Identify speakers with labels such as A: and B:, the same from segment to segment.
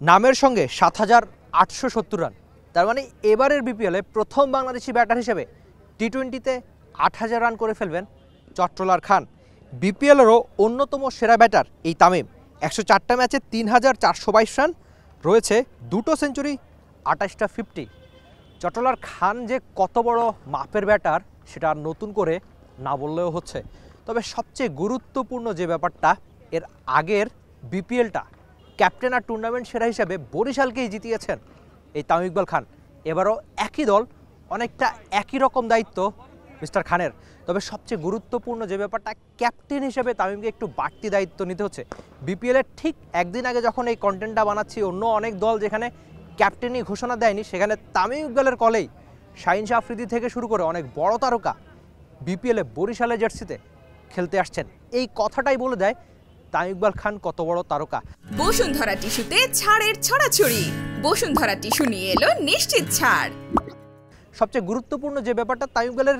A: নামের সঙ্গে ৭,৮৭০ রান, তার মানে এবারের বিপিএলে প্রথম বাংলাদেশি ব্যাটার হিসেবে টি-20-তে ৮,০০০ রান করে ফেলবেন চট্টলার খান। বিপিএলেরও অন্যতম সেরা ব্যাটার এই তামিম। ১০৪টা ম্যাচে ৩,৪২২ রান, রয়েছে 2টো সেঞ্চুরি, ২৮টা 50। চট্টলার খান যে কত বড় মাপের ব্যাটার সেটা নতুন করে না বললেও হচ্ছে। তবে সবচেয়ে গুরুত্বপূর্ণ যে ব্যাপারটা, এর আগের বিপিএলটা ক্যাপ্টেন আর টুর্নামেন্ট সেরা হিসেবে বরিশালকেই জিতিয়েছেন এই তামিম ইকবাল খান। এবারও একই দল, অনেকটা একই রকম দায়িত্ব মিস্টার খানের। তবে সবচেয়ে গুরুত্বপূর্ণ যে ব্যাপারটা, ক্যাপ্টেন হিসেবে তামিমকে একটু বাড়তি দায়িত্ব নিতে হচ্ছে। বিপিএলের ঠিক একদিন আগে যখন এই কন্টেন্টটা বানাচ্ছি, অন্য অনেক দল যেখানে ক্যাপ্টেনই ঘোষণা দেয়নি, সেখানে তামিম ইকবালের কলেই শাহিন শাহ আফ্রিদি থেকে শুরু করে অনেক বড় তারকা বিপিএলে বরিশালের জার্সিতে খেলতে আসছেন। এই কথাটাই বলে দেয় তামিম ইকবাল খান কত বড় তারকা।
B: বসুন্ধরা টিস্যুতে ছাড়ের ছড়াছড়ি। বসুন্ধরা টিস্যু নিয়ে এলো নিশ্চিত ছাড়।
A: সবচেয়ে গুরুত্বপূর্ণ যে ব্যাপারটা, তামিম ইকবালের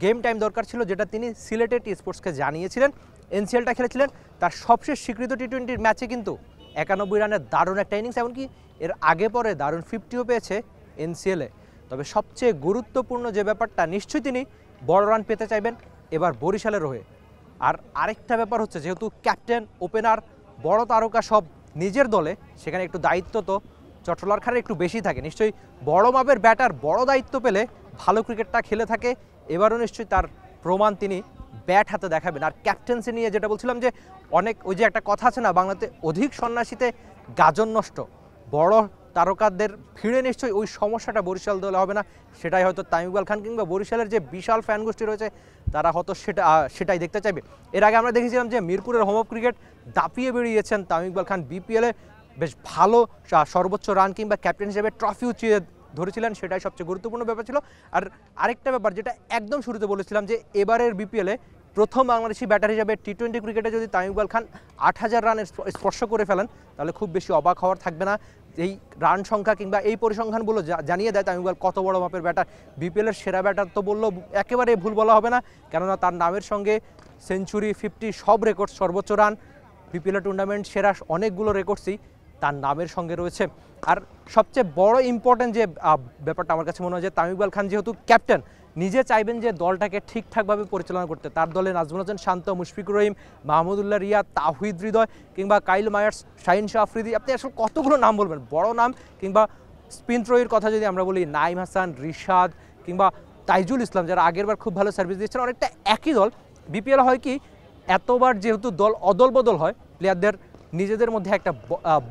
A: গেম টাইম দরকার ছিল, যেটা তিনি সিলেটে টি স্পোর্টসকে জানিয়েছিলেন। এনসিএলটা খেলেছিলেন, তার সবশেষ স্বীকৃত টি-20 ম্যাচে কিন্তু 91 রানের দারুণ একটা ইনিংস, এমনকি এর আগে পরে দারুণ 50ও পেয়েছে এনসিএলে। তবে সবচেয়ে গুরুত্বপূর্ণ যে ব্যাপারটা, নিশ্চয়ই তিনি বড় রান পেতে চাইবেন এবার বরিশালের হয়ে। আর আরেকটা ব্যাপার হচ্ছে, যেহেতু ক্যাপ্টেন, ওপেনার, বড় তারকা সব নিজের দলে, সেখানে একটু দায়িত্ব তো চট্টলার খানের একটু বেশি থাকে। নিশ্চয়ই বড় মাপের ব্যাটার বড় দায়িত্ব পেলে ভালো ক্রিকেটটা খেলে থাকে। এবারও নিশ্চয়ই তার প্রমাণ তিনি ব্যাট হাতে দেখাবেন। আর ক্যাপ্টেন্সি নিয়ে যেটা বলছিলাম, যে অনেক ওই যে একটা কথা আছে না বাংলাতে, অধিক সন্ন্যাসীতে গাজন নষ্ট। বড় তারকাদের ভিড়ে নিশ্চয়ই ওই সমস্যাটা বরিশাল দলে হবে না। সেটাই হয়তো তামিম ইকবাল খান কিংবা বরিশালের যে বিশাল ফ্যান গোষ্ঠী রয়েছে, তারা হয়তো সেটাই দেখতে চাইবে। এর আগে আমরা দেখেছিলাম যে মিরপুরের হোম অফ ক্রিকেট দাপিয়ে বেরিয়েছেন তামিম ইকবাল খান। বিপিএলে বেশ ভালো সর্বোচ্চ রান কিংবা ক্যাপ্টেন হিসেবে ট্রফি উঁচিয়ে ধরেছিলেন, সেটাই সবচেয়ে গুরুত্বপূর্ণ ব্যাপার ছিল। আর আরেকটা ব্যাপার, যেটা একদম শুরুতে বলেছিলাম, যে এবারের বিপিএলে প্রথম বাংলাদেশি ব্যাটার হিসেবে টি-20 ক্রিকেটে যদি তামিম ইকবাল খান ৮,০০০ রানের স্পর্শ করে ফেলেন, তাহলে খুব বেশি অবাক হওয়ার থাকবে না। এই রান সংখ্যা কিংবা এই পরিসংখ্যানগুলো জানিয়ে দেয় তামিম ইকবাল কত বড় মাপের ব্যাটার। বিপিএলের সেরা ব্যাটার তো বললেও একেবারে ভুল বলা হবে না, কেননা তার নামের সঙ্গে সেঞ্চুরি, 50 সব রেকর্ড, সর্বোচ্চ রান, বিপিএল টুর্নামেন্ট সেরা অনেকগুলো রেকর্ডসই তার নামের সঙ্গে রয়েছে। আর সবচেয়ে বড় ইম্পর্টেন্ট যে ব্যাপারটা আমার কাছে মনে হয়, যে তামিম ইকবাল খান যেহেতু ক্যাপ্টেন, নিজে চাইবেন যে দলটাকে ঠিকঠাকভাবে পরিচালনা করতে। তার দলে নাজমুল হোসেন শান্ত, মুশফিকুর রহিম, মাহমুদুল্লাহ রিয়াদ, তাওহিদ হৃদয় কিংবা কাইল মায়ার্স, শাহিন শাহ আফ্রিদি, আপনি আসলে কতগুলো নাম বলবেন বড় নাম। কিংবা স্পিন থ্রোয়ের কথা যদি আমরা বলি, নাইম হাসান, রিশাদ কিংবা তাইজুল ইসলাম, যারা আগেরবার খুব ভালো সার্ভিস দিয়েছেন। অনেকটা একই দল। বিপিএল হয় কি, এতবার যেহেতু দল অদল বদল হয়, প্লেয়ারদের নিজেদের মধ্যে একটা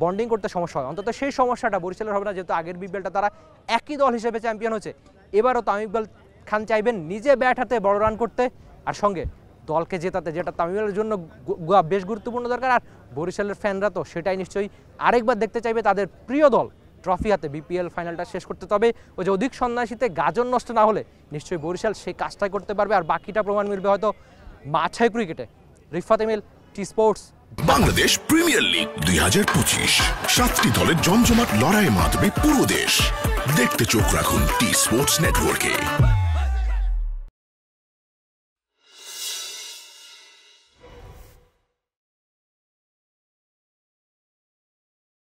A: বন্ডিং করতে সমস্যা হয়। অন্তত সেই সমস্যাটা বরিশালের হবে না, যেহেতু আগের বিপিএলটা তারা একই দল হিসেবে চ্যাম্পিয়ন হয়েছে। এবারও তামিম ইকবাল খান চাইবেন নিজে ব্যাট হাতে বড় রান করতে, আর সঙ্গে দলকে জেতাতে, যেটা তামিমের জন্য বেশ গুরুত্বপূর্ণ দরকার। আর বরিশালের ফ্যানরা তো সেটাই নিশ্চয়ই আরেকবার দেখতে চাইবে, তাদের প্রিয় দল ট্রফি হাতে বিপিএল ফাইনালটা শেষ করতে। তবে ওই যে অধিক সন্ন্যাসীতে গাজন নষ্ট না হলে নিশ্চয়ই বরিশাল সেই কাজটাই করতে পারবে। আর বাকিটা প্রমাণ মিলবে হয়তো মাছাই ক্রিকেটে। Rifat Emil, T Sports.
C: Bangladesh premier league 2025, 7টি দলের জমজমাট লড়াইয়ের মাধ্যমে পুরো দেশ দেখতে চোখ রাখুন টি স্পোর্টস নেটওয়ার্কে।